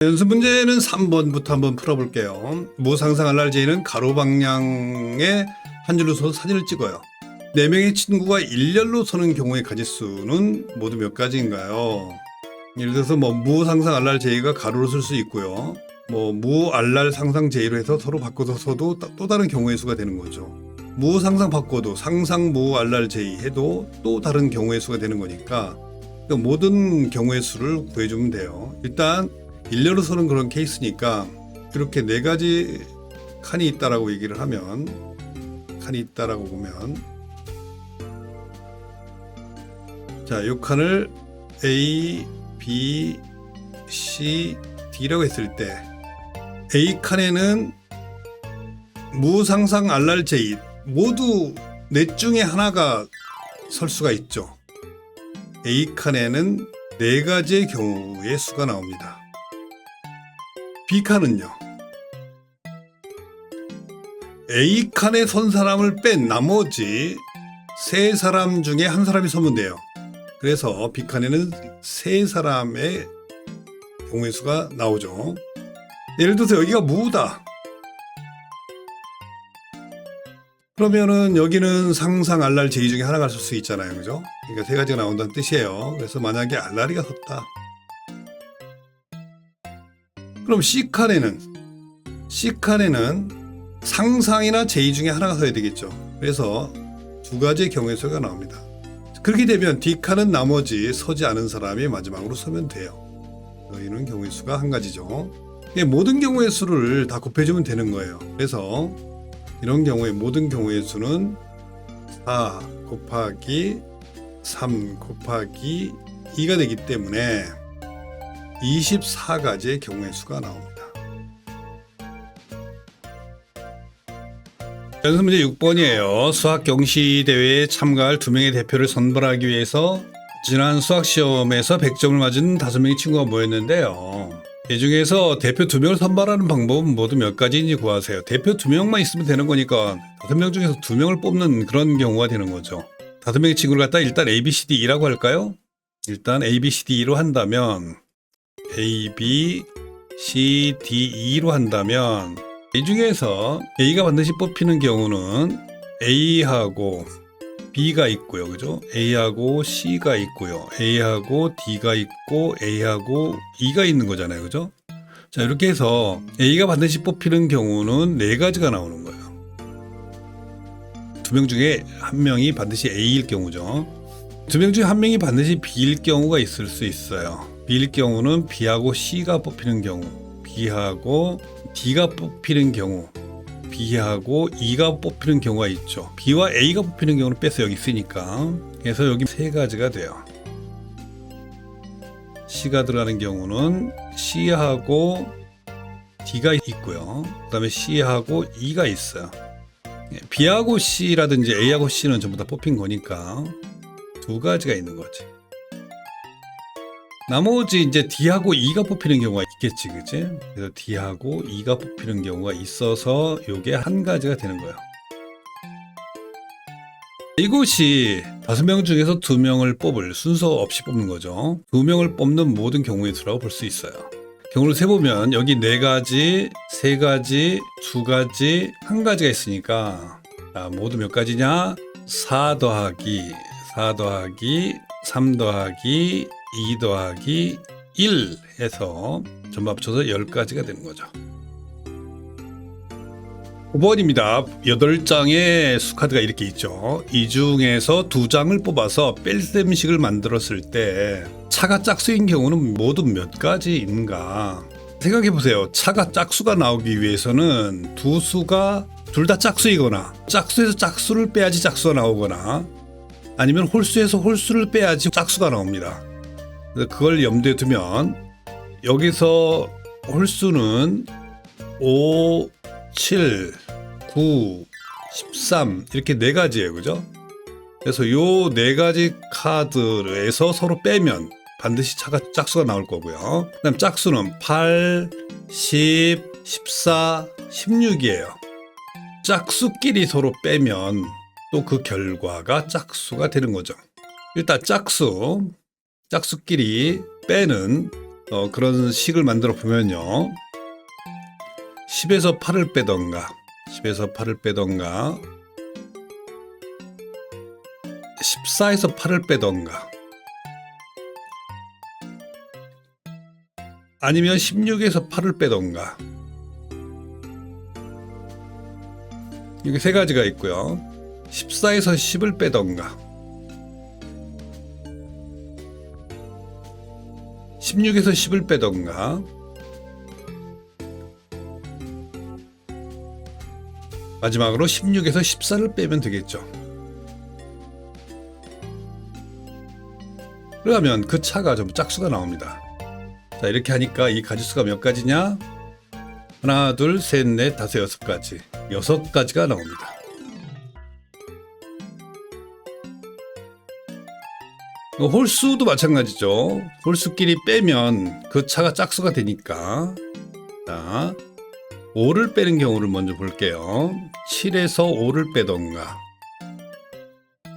연습 문제는 3번부터 한번 풀어볼게요. 무상상 알랄제이는 가로 방향에 한 줄로 서서 사진을 찍어요. 4명의 친구가 일렬로 서는 경우의 가지수는 모두 몇 가지인가요? 예를 들어서 무상상 알랄제이가 가로로 쓸 수 있고요. 무알랄 상상 제이로 해서 서로 바꿔서 서도 또 다른 경우의 수가 되는 거죠. 무상상 바꿔도 상상 무알랄 제이 해도 또 다른 경우의 수가 되는 거니까 모든 경우의 수를 구해주면 돼요. 일단 일렬로 서는 그런 케이스니까 이렇게 4가지 칸이 있다라고 얘기를 하면, 칸이 있다라고 보면, 자, 요 칸을 A, B, C, D라고 했을 때 A 칸에는 무상상 알랄 제이 모두 넷 중에 하나가 설 수가 있죠. A 칸에는 4가지의 경우의 수가 나옵니다. B칸은요. A칸에 선 사람을 뺀 나머지 3사람 중에 한 사람이 서면 돼요. 그래서 B칸에는 3사람의 경우의 수가 나오죠. 예를 들어서 여기가 무다. 그러면은 여기는 상상 알랄 제이 중에 하나가 설 수 있잖아요. 그죠? 그러니까 3가지가 나온다는 뜻이에요. 그래서 만약에 알랄이가 섰다. 그럼 C칸에는 상상이나 제이 중에 하나가 서야 되겠죠. 그래서 2가지의 경우의 수가 나옵니다. 그렇게 되면 D칸은 나머지 서지 않은 사람이 마지막으로 서면 돼요. 이는 경우의 수가 1가지죠. 모든 경우의 수를 다 곱해주면 되는 거예요. 그래서 이런 경우에 모든 경우의 수는 4 곱하기 3 곱하기 2가 되기 때문에 24가지의 경우의 수가 나옵니다. 연습 문제 6번이에요. 수학 경시대회에 참가할 2명의 대표를 선발하기 위해서 지난 수학시험에서 100점을 맞은 5명의 친구가 모였는데요. 이 중에서 대표 2명을 선발하는 방법은 모두 몇 가지인지 구하세요. 대표 2명만 있으면 되는 거니까 5명 중에서 2명을 뽑는 그런 경우가 되는 거죠. 5명의 친구를 갖다 일단 A, B, C, D라고 할까요? 일단 A, B, C, D로 한다면 A, B, C, D, E로 한다면 이 중에서 A가 반드시 뽑히는 경우는 A하고 B가 있고요. 그죠? A하고 C가 있고요. A하고 D가 있고 A하고 E가 있는 거잖아요. 그죠? 자, 이렇게 해서 A가 반드시 뽑히는 경우는 4가지가 나오는 거예요. 2명 중에 1명이 반드시 A일 경우죠. 2명 중에 1명이 반드시 B일 경우가 있을 수 있어요. B일 경우는 B하고 C가 뽑히는 경우, B하고 D가 뽑히는 경우, B하고 E가 뽑히는 경우가 있죠. B와 A가 뽑히는 경우는 빼서 여기 있으니까. 그래서 여기 3가지가 돼요. C가 들어가는 경우는 C하고 D가 있고요. 그 다음에 C하고 E가 있어요. B하고 C라든지 A하고 C는 전부 다 뽑힌 거니까 2가지가 있는 거지. 나머지 이제 D하고 E가 뽑히는 경우가 있겠지, 그치? 그래서 D하고 E가 뽑히는 경우가 있어서 이게 1가지가 되는 거예요. 이것이 5명 중에서 2명을 뽑을 순서 없이 뽑는 거죠. 2명을 뽑는 모든 경우의 수라고 볼 수 있어요. 경우를 세보면 여기 4가지, 3가지, 2가지, 1가지가 있으니까 모두 몇 가지냐? 4 더하기 3 더하기 2 더하기 1 해서 전부 합쳐서 10가지가 되는 거죠. 5번입니다. 8장의 수카드가 이렇게 있죠. 이 중에서 2장을 뽑아서 뺄셈식을 만들었을 때 차가 짝수인 경우는 모두 몇 가지인가? 생각해보세요. 차가 짝수가 나오기 위해서는 두 수가 둘 다 짝수이거나 짝수에서 짝수를 빼야지 짝수가 나오거나 아니면 홀수에서 홀수를 빼야지 짝수가 나옵니다. 그걸 염두에 두면 여기서 홀수는 5, 7, 9, 13 이렇게 4가지예요. 그죠? 그래서 요 4가지 카드에서 서로 빼면 반드시 차가 짝수가 나올 거고요. 그 다음 짝수는 8, 10, 14, 16이에요. 짝수끼리 서로 빼면 또 그 결과가 짝수가 되는 거죠. 일단 짝수끼리 빼는 그런 식을 만들어 보면요. 10에서 8을 빼던가 10에서 8을 빼던가 14에서 8을 빼던가 아니면 16에서 8을 빼던가 이게 세 가지가 있고요. 14에서 10을 빼던가 16에서 10을 빼던가 마지막으로 16에서 14를 빼면 되겠죠. 그러면 그 차가 전부 짝수가 나옵니다. 자, 이렇게 하니까 이 가지수가 몇 가지냐? 하나, 둘, 셋, 넷, 다섯, 여섯 가지. 6가지가 나옵니다. 홀수도 마찬가지죠. 홀수끼리 빼면 그 차가 짝수가 되니까. 자, 5를 빼는 경우를 먼저 볼게요. 7에서 5를 빼던가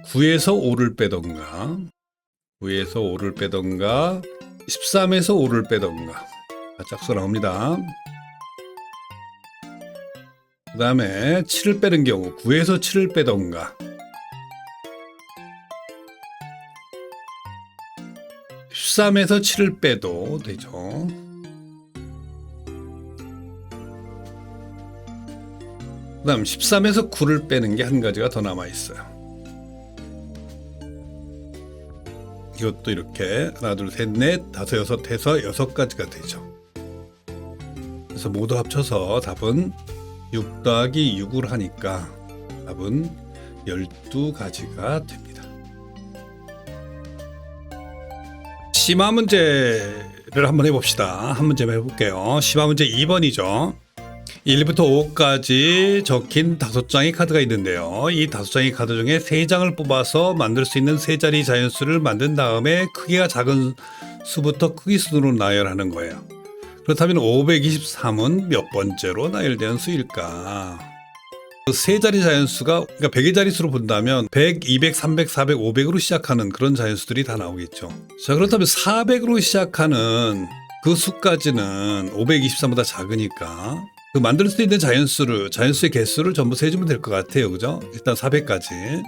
9에서 5를 빼던가 9에서 5를 빼던가 13에서 5를 빼던가 짝수가 나옵니다. 그 다음에 7을 빼는 경우 9에서 7을 빼던가 13에서 7을 빼도 되죠. 그 다음 13에서 9를 빼는 게 한 가지가 더 남아있어요. 이것도 이렇게 하나, 둘, 셋, 넷, 다섯, 여섯 해서 6가지가 되죠. 그래서 모두 합쳐서 답은 6 더하기 6을 하니까 답은 12가지가 됩니다. 심화 문제를 한번 해봅시다. 한 문제 해볼게요. 심화 문제 2번이죠. 1부터 5까지 적힌 5장의 카드가 있는데요. 이 5장의 카드 중에 3장을 뽑아서 만들 수 있는 세 자리 자연수를 만든 다음에 크기가 작은 수부터 크기 순으로 나열하는 거예요. 그렇다면 523은 몇 번째로 나열되는 수일까? 세 자리 자연수가 그러니까 100의 자릿수로 본다면 100, 200, 300, 400, 500으로 시작하는 그런 자연수들이 다 나오겠죠. 자, 그렇다면 400으로 시작하는 그 수까지는 523보다 작으니까 그 만들 수 있는 자연수의 개수를 전부 세주면 될 것 같아요. 그죠? 일단 400까지.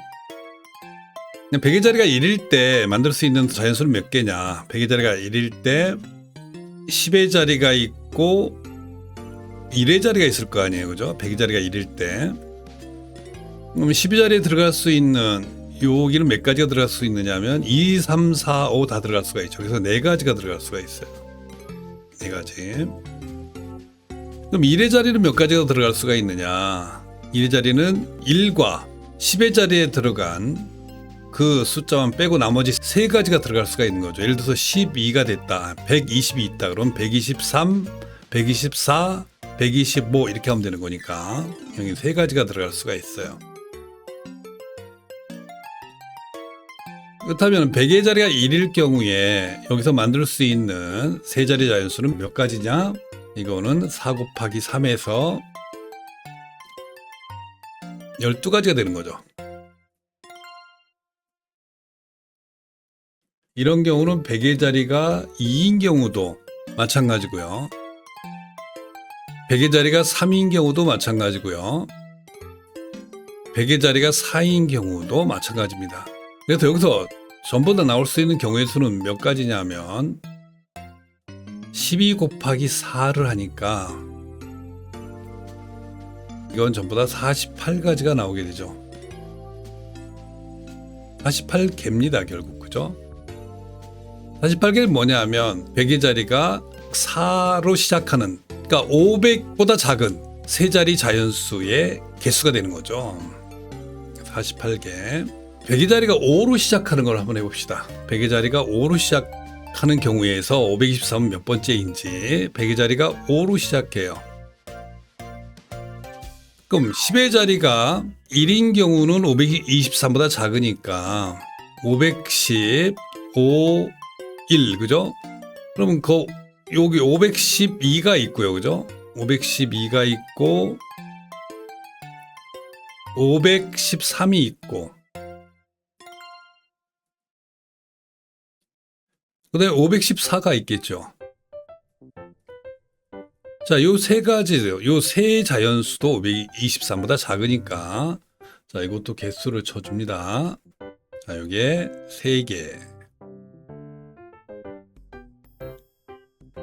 100의 자리가 1일 때 만들 수 있는 자연수는 몇 개냐? 100의 자리가 1일 때 10의 자리가 있고 1의 자리가 있을 거 아니에요. 그죠? 100의 자리가 1일 때. 그럼 10의 자리에 들어갈 수 있는 여기는 몇 가지가 들어갈 수 있느냐면 2, 3, 4, 5 다 들어갈 수가 있죠. 그래서 4가지가 들어갈 수가 있어요. 4가지. 그럼 1의 자리는 몇 가지가 들어갈 수가 있느냐? 1의 자리는 1과 10의 자리에 들어간 그 숫자만 빼고 나머지 3가지가 들어갈 수가 있는 거죠. 예를 들어서 12가 됐다. 120이 있다. 그럼 123, 124, 125 이렇게 하면 되는 거니까 여기 3가지가 들어갈 수가 있어요. 그렇다면 100의 자리가 1일 경우에 여기서 만들 수 있는 세 자리 자연수는 몇 가지냐? 이거는 4 곱하기 3에서 12가지가 되는 거죠. 이런 경우는 100의 자리가 2인 경우도 마찬가지고요. 100의 자리가 3인 경우도 마찬가지고요. 100의 자리가 4인 경우도 마찬가지입니다. 그래서 여기서 전부 다 나올 수 있는 경우의 수는 몇 가지냐면 12 곱하기 4를 하니까 이건 전부 다 48가지가 나오게 되죠. 48개입니다. 결국. 그죠? 48개는 뭐냐 하면 100의 자리가 4로 시작하는 그러니까 500보다 작은 세 자리 자연수의 개수가 되는 거죠. 48개. 100의 자리가 5로 시작하는 걸 한번 해봅시다. 100의 자리가 5로 시작하는 경우에서 523은 몇 번째인지 100의 자리가 5로 시작해요. 그럼 10의 자리가 1인 경우는 523보다 작으니까 510, 5, 1 그죠? 그러면 여기 512가 있고요. 그죠? 512가 있고 513이 있고 그다음에 514가 있겠죠. 자, 요 세 가지요. 요 세 자연수도 523보다 작으니까 자, 이것도 개수를 쳐줍니다. 자, 요게 3개.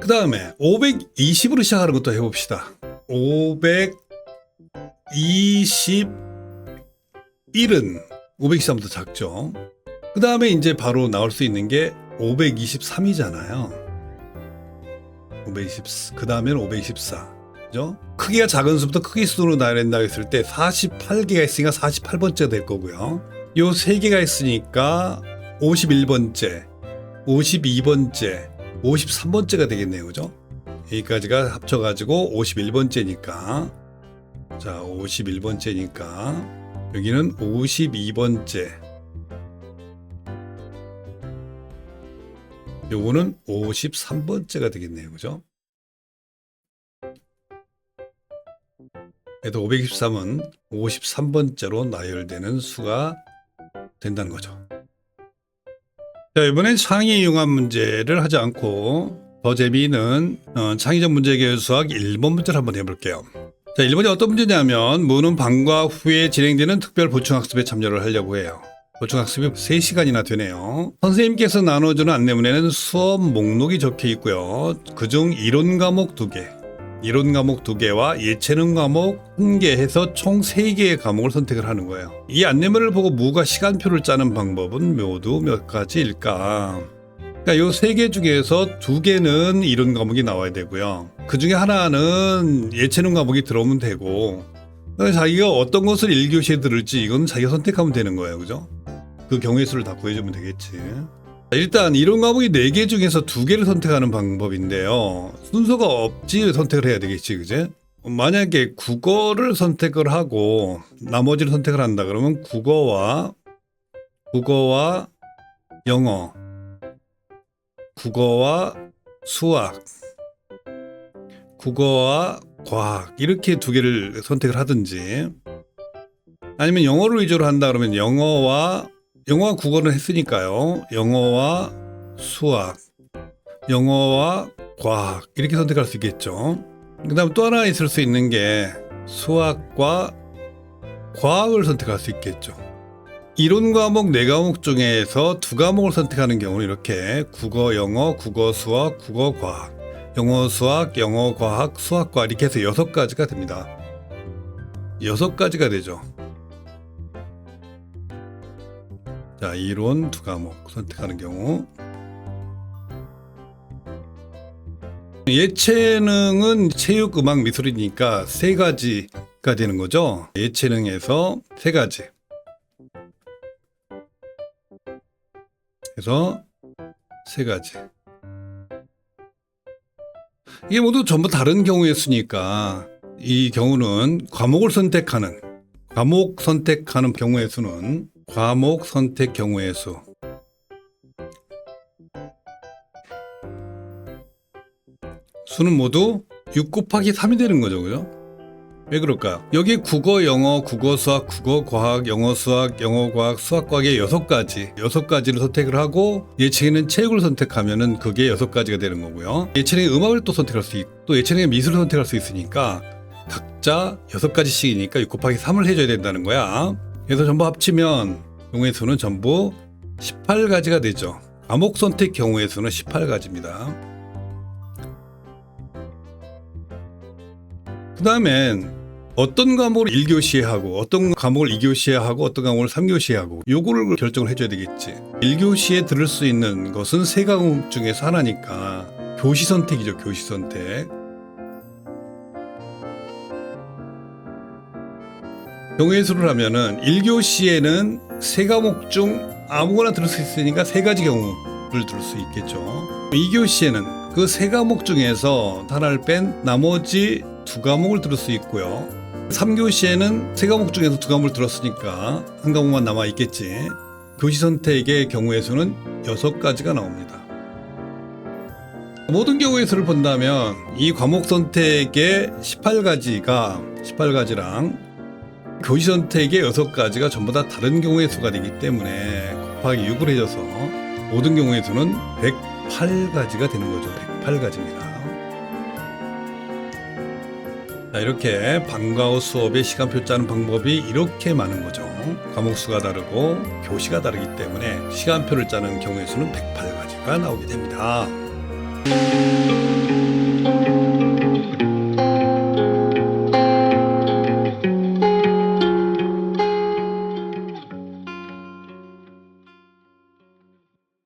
그 다음에 520으로 시작하는 것도 해봅시다. 521은 523보다 작죠. 그 다음에 이제 바로 나올 수 있는 게 523이잖아요. 524. 그 다음에는 524. 그죠? 크기가 작은 수부터 크기 순으로 나열한다고 했을 때 48개가 있으니까 48번째가 될 거고요. 요 3개가 있으니까 51번째, 52번째, 53번째가 되겠네요. 그죠? 여기까지가 합쳐가지고 51번째니까. 자, 51번째니까. 여기는 52번째. 요거는 53번째가 되겠네요. 그죠? 그래도 523은 53번째로 나열되는 수가 된다는 거죠. 자, 이번엔 창의 융합 문제를 하지 않고 더 재미있는 창의적 문제개요 수학 1번 문제를 한번 해볼게요. 자, 1번이 어떤 문제냐면 무는 방과 후에 진행되는 특별 보충학습에 참여를 하려고 해요. 보충학습이 3시간이나 되네요. 선생님께서 나눠주는 안내문에는 수업 목록이 적혀 있고요. 그중 이론 과목 2개, 이론 과목 2개와 예체능 과목 1개 해서 총 3개의 과목을 선택을 하는 거예요. 이 안내문을 보고 무가 시간표를 짜는 방법은 모두 몇 가지일까? 그러니까 요 3개 중에서 2개는 이론 과목이 나와야 되고요. 그 중에 하나는 예체능 과목이 들어오면 되고, 자기가 어떤 것을 1교시에 들을지 이건 자기가 선택하면 되는 거예요. 그죠? 그 경우의 수를 다 구해주면 되겠지. 일단 이론 과목이 4개 중에서 2개를 선택하는 방법인데요. 순서가 없지 선택을 해야 되겠지. 그제? 만약에 국어를 선택을 하고 나머지를 선택을 한다 그러면 국어와 영어, 국어와 수학, 국어와 과학 이렇게 2개를 선택을 하든지, 아니면 영어를 위주로 한다 그러면 영어와 국어는 했으니까요. 영어와 수학, 영어와 과학 이렇게 선택할 수 있겠죠. 그 다음 또 하나 있을 수 있는 게 수학과 과학을 선택할 수 있겠죠. 이론 과목 4과목 중에서 2과목을 선택하는 경우는 이렇게 국어, 영어, 국어, 수학, 국어, 과학, 영어, 수학, 영어, 과학, 수학, 과학 이렇게 해서 6가지가 됩니다. 6가지가 되죠. 자, 이론 2과목 선택하는 경우. 예체능은 체육, 음악, 미술이니까 3가지가 되는 거죠. 예체능에서 3가지. 그래서 3가지. 이게 모두 전부 다른 경우의 수니까 이 경우는 과목 선택하는 경우의 수는 과목 선택 경우의 수. 수는 모두 6 곱하기 3이 되는 거죠. 그죠? 왜 그럴까요? 여기 국어, 영어, 국어, 수학, 국어, 과학, 영어, 수학, 영어, 과학, 수학, 과학의 6가지를 선택을 하고 예체능은 체육을 선택하면은 그게 6가지가 되는 거고요. 예체능의 음악을 또 선택할 수 있고 또 예체능의 미술을 선택할 수 있으니까 각자 6가지씩이니까 6 곱하기 3을 해줘야 된다는 거야. 그래서 전부 합치면 경우의 수는 전부 18가지가 되죠. 과목 선택 경우의 수는 18가지입니다. 그 다음엔 어떤 과목을 1교시에 하고 어떤 과목을 2교시에 하고 어떤 과목을 3교시에 하고 요거를 결정을 해줘야 되겠지. 1교시에 들을 수 있는 것은 3과목 중에서 하나니까 교시 선택이죠. 교시 선택. 경우의 수를 하면은 1교시에는 3과목 중 아무거나 들을 수 있으니까 3가지 경우를 들을 수 있겠죠. 2교시에는 그 3과목 중에서 하나를 뺀 나머지 2과목을 들을 수 있고요. 3교시에는 3과목 중에서 2과목을 들었으니까 한 과목만 남아 있겠지. 교시 선택의 경우의 수는 6가지가 나옵니다. 모든 경우의 수를 본다면 이 과목 선택의 18가지랑 교시 선택의 6가지가 전부 다 다른 경우의 수가 되기 때문에 곱하기 6을 해줘서 모든 경우의 수는 108가지가 되는 거죠. 108가지입니다. 자, 이렇게 방과 후 수업의 시간표 짜는 방법이 이렇게 많은 거죠. 과목 수가 다르고 교시가 다르기 때문에 시간표를 짜는 경우의 수는 108가지가 나오게 됩니다.